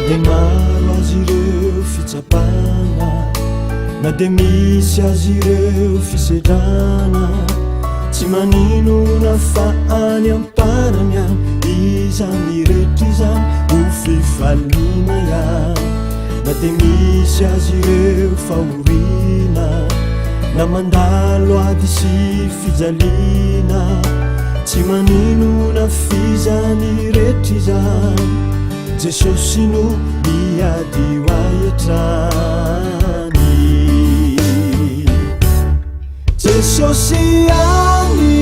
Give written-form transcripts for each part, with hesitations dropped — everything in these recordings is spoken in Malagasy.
de maro azy ireo fitsapana na de misy azy ireo fisedrana tsy manino na fa any amparany any izany retry izany ho fifaliana ihany na de misy azy ireo fahorina na mandalo ady sy fijaliana tsy manino na fizany retry izany Jesosy no miady ho aetrany Jesosy any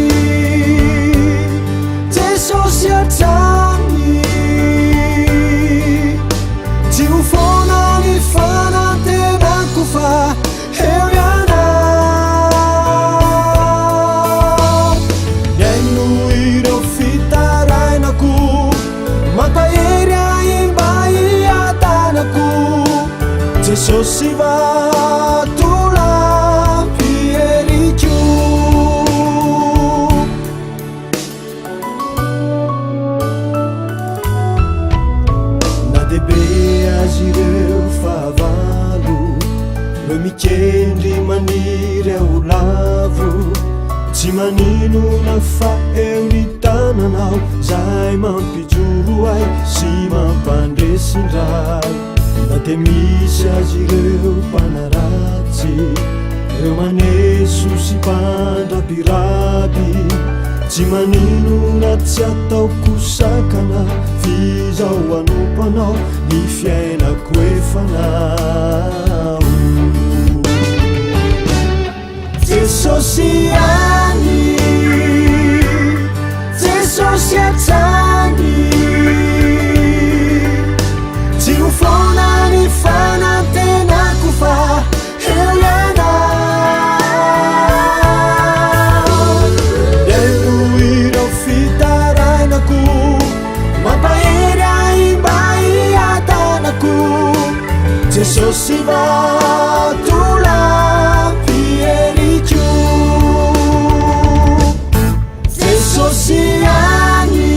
Jesosy atrany tsy ho foana ny fanatenako fa eo ianao miaino ireo fitarainako mampahery aimba iatanako Jesosy vatolampy eriko na debe azy ireo fahavalo reo mikendry maniry ao lavo tsy manino na fa eo ny tananao zay mampijoro ay sy mampandresindray na de misy azy ireo mpanaratsy reo maneso sy mpandrabiraby tsy manino na tsy ataoko sakana fizao anompanao ny fiainako efanao Jesosy any Jesosy atrany tsy ho foana ny fanatenako fa eo ianao miaino ireo fitarainako mampahery aimba iatanako Jesosy vatolampy eriko Jesosy any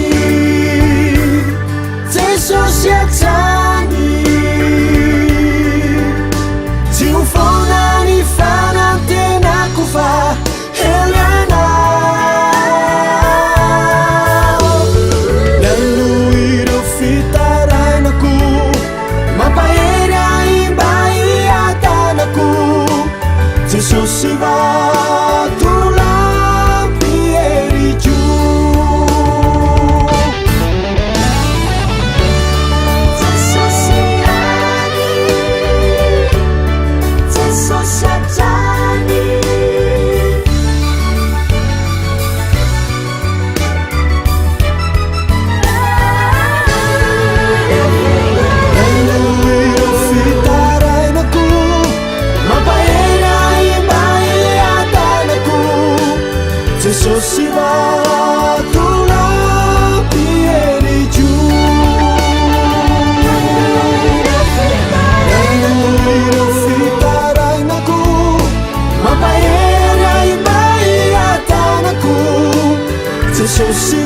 Jesosy atrany tsy ho foana ny fanatenako fa eo ianao miaino ireo fitarainako mampahery aimba iatanako Jesosy vatolampy eriko Jesosy any Jesosy atrany miaino ireo fitarainako mampahery aimba iatanako Jesosy vatolampy eriko miaino ireo fitarainako mampahery aimba iatanako Jesosy